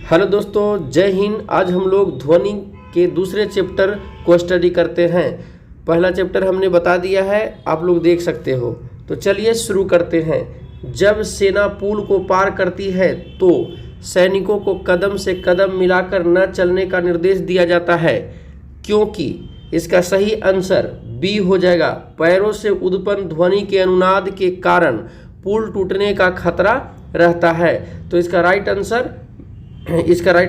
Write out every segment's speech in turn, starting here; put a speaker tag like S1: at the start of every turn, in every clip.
S1: Hello दोस्तों, जय हिंद। आज हम लोग ध्वनि के दूसरे चैप्टर को स्टडी करते हैं। पहला चैप्टर हमने बता दिया है, आप लोग देख सकते हो। तो चलिए शुरू करते हैं। जब सेना पुल को पार करती है तो सैनिकों को कदम से कदम मिलाकर न चलने का निर्देश दिया जाता है, क्योंकि इसका सही आंसर बी हो जाएगा। पैरों से उत्पन्न ध्वनि के अनुनाद के कारण पुल टूटने का खतरा रहता है। तो इसका राइट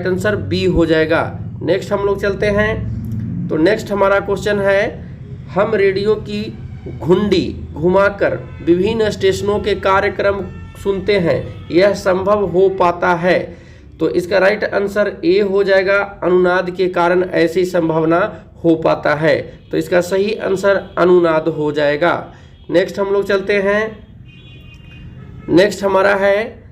S1: आंसर बी हो जाएगा। नेक्स्ट हम लोग चलते हैं। तो नेक्स्ट हमारा क्वेश्चन है, हम रेडियो की घुंडी घुमाकर विभिन्न स्टेशनों के कार्यक्रम सुनते हैं, यह संभव हो पाता है? तो इसका राइट आंसर ए हो जाएगा। अनुनाद के कारण ऐसी संभावना हो पाता है, तो इसका सही आंसर अनुनाद हो जाएगा। नेक्स्ट हम लोग चलते हैं। नेक्स्ट हमारा है,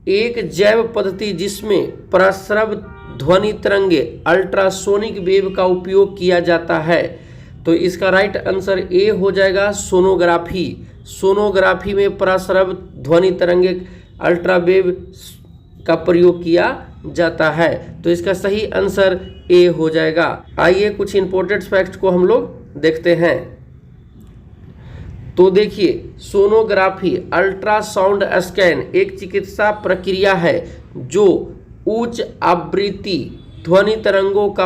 S1: एक जैव पद्धति जिसमें प्रस्रव ध्वनि तरंगे अल्ट्रासोनिक वेव का उपयोग किया जाता है। तो इसका राइट आंसर ए हो जाएगा, सोनोग्राफी। सोनोग्राफी में प्रस्रव ध्वनि तरंगे अल्ट्रावेव का प्रयोग किया जाता है, तो इसका सही आंसर ए हो जाएगा। आइए कुछ इंपॉर्टेंट फैक्ट्स को हम लोग देखते हैं। तो देखिए, सोनोग्राफी अल्ट्रासाउंड स्कैन एक चिकित्सा प्रक्रिया है जो उच्च आवृत्ति ध्वनि तरंगों का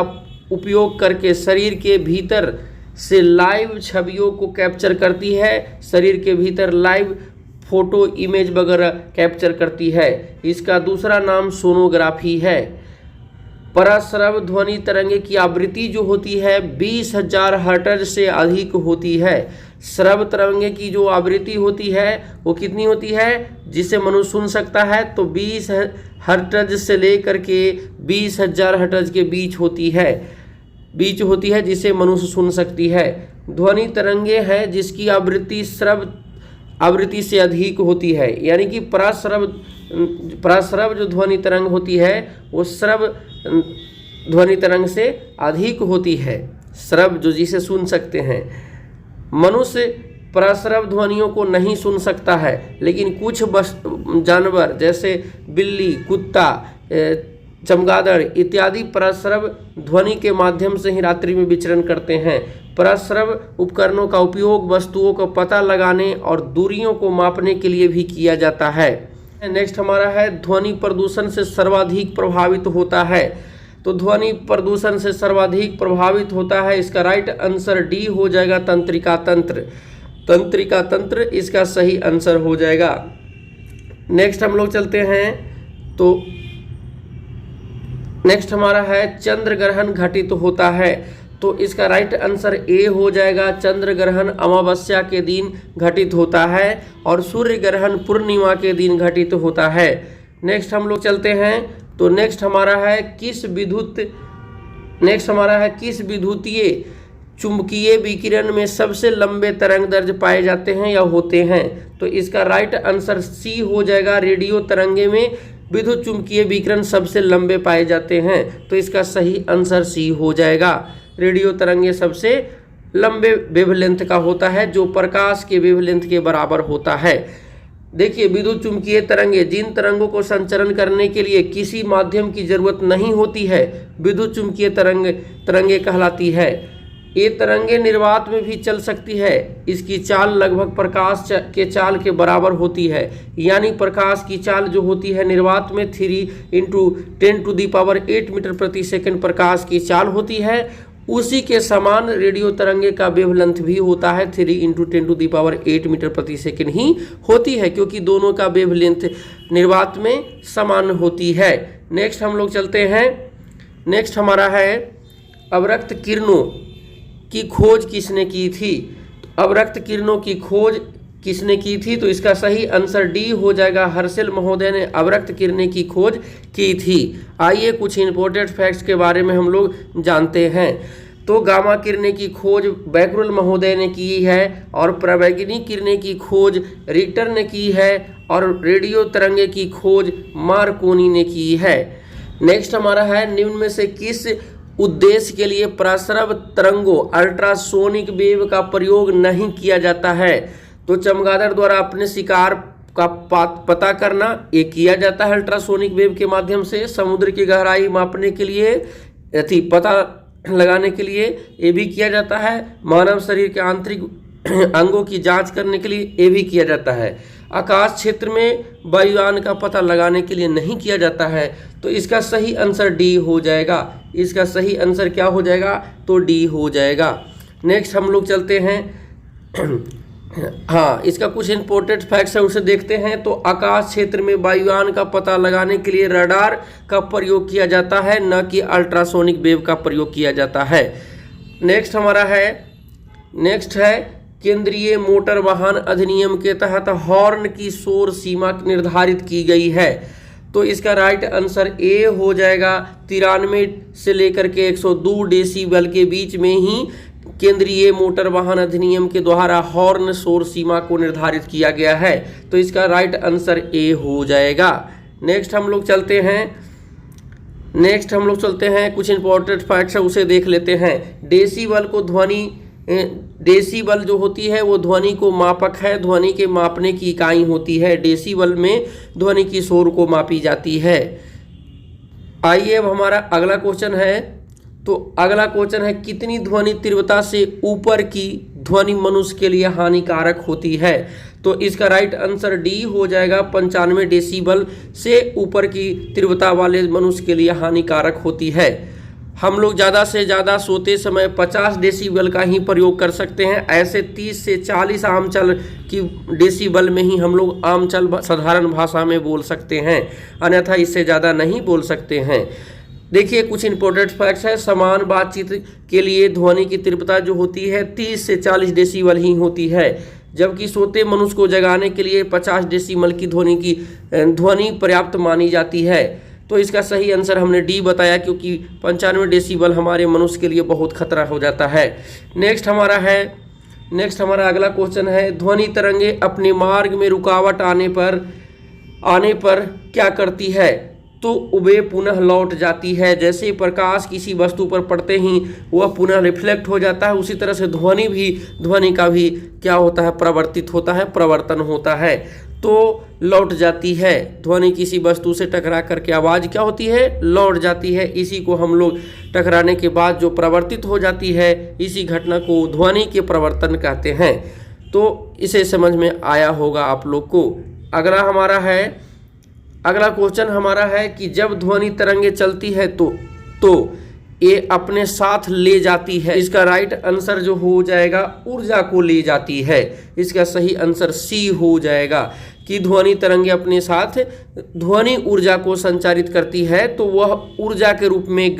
S1: उपयोग करके शरीर के भीतर से लाइव छवियों को कैप्चर करती है। शरीर के भीतर लाइव फोटो इमेज वगैरह कैप्चर करती है। इसका दूसरा नाम सोनोग्राफी है। प्रस्रव ध्वनि तरंगे की आवृत्ति जो होती है 20,000 हर्ट्ज से अधिक होती है। श्रव्य तरंगे की जो आवृत्ति होती है वो कितनी होती है जिसे मनुष्य सुन सकता है? तो 20 हर्ट्ज से लेकर के 20,000 हर्ट्ज के बीच होती है जिसे मनुष्य सुन सकती है। ध्वनि तरंगे हैं जिसकी आवृत्ति श्रव्य आवृत्ति से अधिक होती है, यानी कि प्रस्रव जो ध्वनि तरंग होती है वो श्रव्य ध्वनि तरंग से अधिक होती है। श्रव्य जो जिसे सुन सकते हैं, मनुष्य प्रस्रव ध्वनियों को नहीं सुन सकता है, लेकिन कुछ जानवर जैसे बिल्ली, कुत्ता, चमगादड़ इत्यादि प्रस्रव ध्वनि के माध्यम से ही रात्रि में विचरण करते हैं। प्रस्रव उपकरणों का उपयोग वस्तुओं का पता लगाने और दूरियों को मापने के लिए भी किया जाता है। नेक्स्ट हमारा है, ध्वनि प्रदूषण से सर्वाधिक प्रभावित होता है। तो ध्वनि प्रदूषण से सर्वाधिक प्रभावित होता है, इसका राइट आंसर डी हो जाएगा, तंत्रिका तंत्र। तंत्रिका तंत्र इसका सही आंसर हो जाएगा। नेक्स्ट हम लोग चलते हैं। तो नेक्स्ट हमारा है, चंद्र ग्रहण घटित होता है। तो इसका राइट आंसर ए हो जाएगा। चंद्र ग्रहण अमावस्या के दिन घटित होता है और सूर्य ग्रहण पूर्णिमा के दिन घटित होता है। नेक्स्ट हम लोग चलते हैं। तो नेक्स्ट हमारा है, किस विद्युतीय चुंबकीय विकिरण में सबसे लंबे तरंग दैर्ध्य पाए जाते हैं या होते हैं? तो इसका राइट आंसर सी हो जाएगा। रेडियो तरंगे में विद्युत चुंबकीय विकिरण सबसे लंबे पाए जाते हैं, तो इसका सही आंसर सी हो जाएगा। रेडियो तरंगे सबसे लंबे वेवलेंथ का होता है, जो प्रकाश के वेवलेंथ के बराबर होता है। देखिए, विद्युत चुंबकीय तरंगे जिन तरंगों को संचरण करने के लिए किसी माध्यम की जरूरत नहीं होती है, विद्युत चुंबकीय तरंगे कहलाती है। ये तरंगे निर्वात में भी चल सकती है। इसकी चाल लगभग प्रकाश के चाल के बराबर होती है, यानी प्रकाश की चाल जो होती है निर्वात में 3 × 10⁸ मीटर प्रति सेकंड प्रकाश की चाल होती है। उसी के समान रेडियो तरंगे का वेवलेंथ भी होता है, 3 × 10⁸ मीटर प्रति सेकंड ही होती है, क्योंकि दोनों का वेवलेंथ निर्वात में समान होती है। नेक्स्ट हम लोग चलते हैं। नेक्स्ट हमारा है, अवरक्त किरणों की खोज किसने की थी? अवरक्त किरणों की खोज किसने की थी? तो इसका सही आंसर डी हो जाएगा। हर्शेल महोदय ने अवरक्त किरणें की खोज की थी। आइए कुछ इंपॉर्टेंट फैक्ट्स के बारे में हम लोग जानते हैं। तो गामा किरणें की खोज बैकरुल महोदय ने की है और प्रवैगिनी किरणें की खोज रिक्टर ने की है और रेडियो तरंगे की खोज मार्कोनी ने की है। नेक्स्ट हमारा है, निम्न में से किस उद्देश्य के लिए प्रस्रव तरंगों अल्ट्रासोनिक वेव का प्रयोग नहीं किया जाता है? तो चमगादड़ द्वारा अपने शिकार का पता करना ये किया जाता है अल्ट्रासोनिक वेव के माध्यम से। समुद्र की गहराई मापने के लिए पता लगाने के लिए ये भी किया जाता है। मानव शरीर के आंतरिक अंगों की जांच करने के लिए ये भी किया जाता है। आकाश क्षेत्र में वायुयान का पता लगाने के लिए नहीं किया जाता है। तो इसका सही आंसर डी हो जाएगा। इसका सही आंसर क्या हो जाएगा? तो डी हो जाएगा। नेक्स्ट हम लोग चलते हैं हाँ, इसका कुछ इंपॉर्टेंट फैक्ट्स है उसे देखते हैं। तो आकाश क्षेत्र में वायुयान का पता लगाने के लिए रडार का प्रयोग किया जाता है, न कि अल्ट्रासोनिक वेव का प्रयोग किया जाता है। नेक्स्ट है केंद्रीय मोटर वाहन अधिनियम के तहत हॉर्न की शोर सीमा निर्धारित की गई है। तो इसका राइट आंसर ए हो जाएगा। 93 से लेकर के 102 डेसिबल के बीच में ही केंद्रीय मोटर वाहन अधिनियम के द्वारा हॉर्न शोर सीमा को निर्धारित किया गया है। तो इसका राइट आंसर ए हो जाएगा। नेक्स्ट हम लोग चलते हैं कुछ इंपॉर्टेंट फैक्ट्स है उसे देख लेते हैं। डेसिबल जो होती है वो ध्वनि को मापक है, ध्वनि के मापने की इकाई होती है। डेसिबल में ध्वनि की शोर को मापी जाती है। आइए अब हमारा अगला क्वेश्चन है। तो अगला क्वेश्चन है कितनी ध्वनि तीव्रता से ऊपर की ध्वनि मनुष्य के लिए हानिकारक होती है? तो इसका राइट आंसर डी हो जाएगा। 95 डेसिबल से ऊपर की तीव्रता वाले मनुष्य के लिए हानिकारक होती है। हम लोग ज़्यादा से ज़्यादा सोते समय 50 डेसिबल का ही प्रयोग कर सकते हैं। ऐसे 30 से 40 आमचल की डेसिबल में ही हम लोग आमचल साधारण भाषा में बोल सकते हैं, अन्यथा इससे ज़्यादा नहीं बोल सकते हैं। देखिए कुछ इंपॉर्टेंट फैक्ट्स है। समान बातचीत के लिए ध्वनि की तीव्रता जो होती है 30 से 40 डेसिबल ही होती है, जबकि सोते मनुष्य को जगाने के लिए 50 डेसिबल की ध्वनि पर्याप्त मानी जाती है। तो इसका सही आंसर हमने डी बताया, क्योंकि 95 डेसिबल हमारे मनुष्य के लिए बहुत खतरा हो जाता है। नेक्स्ट हमारा अगला क्वेश्चन है ध्वनि तरंगे अपने मार्ग में रुकावट आने पर क्या करती है? तो वे पुनः लौट जाती है। जैसे प्रकाश किसी वस्तु पर पड़ते ही वह पुनः रिफ्लेक्ट हो जाता है, उसी तरह से ध्वनि का भी क्या होता है? प्रवर्तन होता है, तो लौट जाती है। ध्वनि किसी वस्तु से टकरा करके आवाज़ क्या होती है? लौट जाती है। इसी को हम लोग टकराने के बाद जो प्रवर्तित हो जाती है, इसी घटना को ध्वनि के प्रवर्तन कहते हैं। तो इसे समझ में आया होगा आप लोग को। अगला क्वेश्चन हमारा है कि जब ध्वनि तरंगे चलती है तो ये अपने साथ ले जाती है। इसका राइट आंसर जो हो जाएगा ऊर्जा को ले जाती है। इसका सही आंसर सी हो जाएगा कि ध्वनि तरंगे अपने साथ ध्वनि ऊर्जा को संचारित करती है, तो वह ऊर्जा के रूप में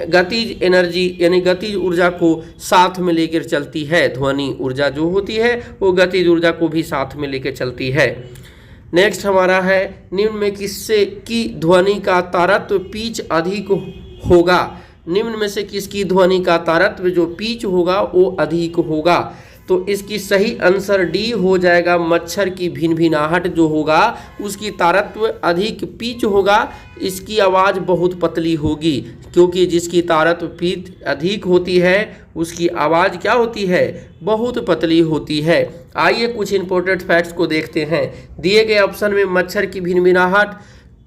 S1: गतिज एनर्जी यानी गतिज ऊर्जा को साथ में लेकर चलती है। ध्वनि ऊर्जा जो होती है वो गतिज ऊर्जा को भी साथ में लेकर चलती है। नेक्स्ट हमारा है निम्न में किससे की ध्वनि का तारत्व पिच अधिक होगा? निम्न में से किसकी ध्वनि का तारत्व जो पिच होगा वो अधिक होगा? तो इसकी सही आंसर डी हो जाएगा। मच्छर की भिनभिनाहट जो होगा उसकी तारत्व अधिक पिच होगा, इसकी आवाज़ बहुत पतली होगी, क्योंकि जिसकी तारत्व पिच अधिक होती है उसकी आवाज़ क्या होती है? बहुत पतली होती है। आइए कुछ इंपॉर्टेंट फैक्ट्स को देखते हैं। दिए गए ऑप्शन में मच्छर की भिनभिनाहट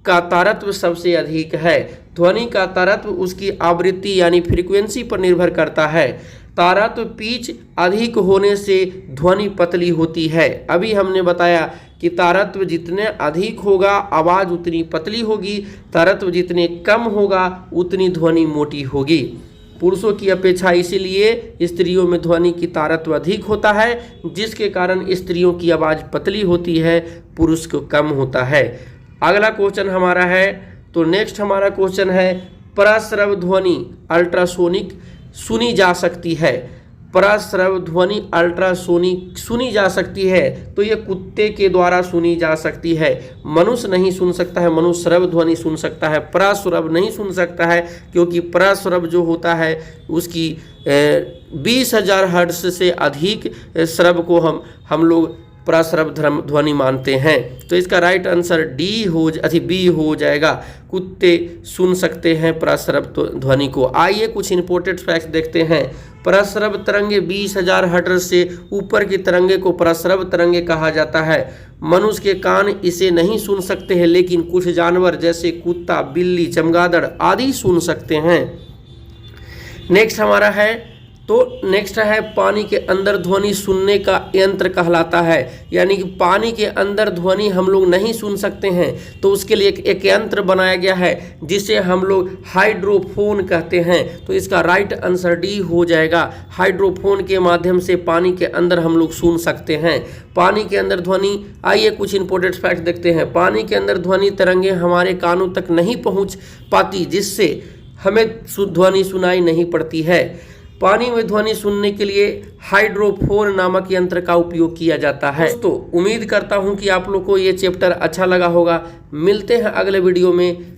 S1: का तारत्व सबसे अधिक है। ध्वनि का तारत्व उसकी आवृत्ति यानी फ्रीक्वेंसी पर निर्भर करता है। तारत्व पिच अधिक होने से ध्वनि पतली होती है। अभी हमने बताया कि तारत्व जितने अधिक होगा आवाज़ उतनी पतली होगी, तारत्व जितने कम होगा उतनी ध्वनि मोटी होगी। पुरुषों की अपेक्षा इसीलिए स्त्रियों में ध्वनि की तारत्व अधिक होता है, जिसके कारण स्त्रियों की आवाज़ पतली होती है, पुरुष को कम होता है। अगला क्वेश्चन हमारा है, तो नेक्स्ट हमारा क्वेश्चन है प्रस्रव ध्वनि अल्ट्रासोनिक सुनी जा सकती है। प्रस्रव ध्वनि अल्ट्रासोनिक सुनी जा सकती है, तो ये कुत्ते के द्वारा सुनी जा सकती है। मनुष्य नहीं सुन सकता है, मनुष्य श्रव ध्वनि सुन सकता है, प्रस्रव नहीं सुन सकता है, क्योंकि प्रस्रव जो होता है उसकी 20,000 हर्ट्ज से अधिक श्रव को हम लोग प्रस्रव ध्वनि मानते हैं। तो इसका राइट आंसर बी हो जाएगा। कुत्ते सुन सकते हैं प्रस्रव ध्वनि को। आइए कुछ इंपॉर्टेंट फैक्ट्स देखते हैं। प्रस्रव तरंगे 20,000 हर्ट्ज से ऊपर की तरंगे को प्रस्रव तरंगे कहा जाता है। मनुष्य के कान इसे नहीं सुन सकते हैं, लेकिन कुछ जानवर जैसे कुत्ता, बिल्ली, चमगादड़ आदि सुन सकते हैं। नेक्स्ट है पानी के अंदर ध्वनि सुनने का यंत्र कहलाता है। यानी कि पानी के अंदर ध्वनि हम लोग नहीं सुन सकते हैं, तो उसके लिए एक यंत्र बनाया गया है जिसे हम लोग हाइड्रोफोन कहते हैं। तो इसका राइट आंसर डी हो जाएगा। हाइड्रोफोन के माध्यम से पानी के अंदर हम लोग सुन सकते हैं। पानी के अंदर ध्वनि, आइए कुछ इंपॉर्टेंट फैक्ट देखते हैं। पानी के अंदर ध्वनि तरंगे हमारे कानों तक नहीं पहुंच पाती, जिससे हमें ध्वनि सुनाई नहीं पड़ती है। पानी में ध्वनि सुनने के लिए हाइड्रोफोन नामक यंत्र का उपयोग किया जाता है। दोस्तों, उम्मीद करता हूं कि आप लोग को ये चैप्टर अच्छा लगा होगा। मिलते हैं अगले वीडियो में।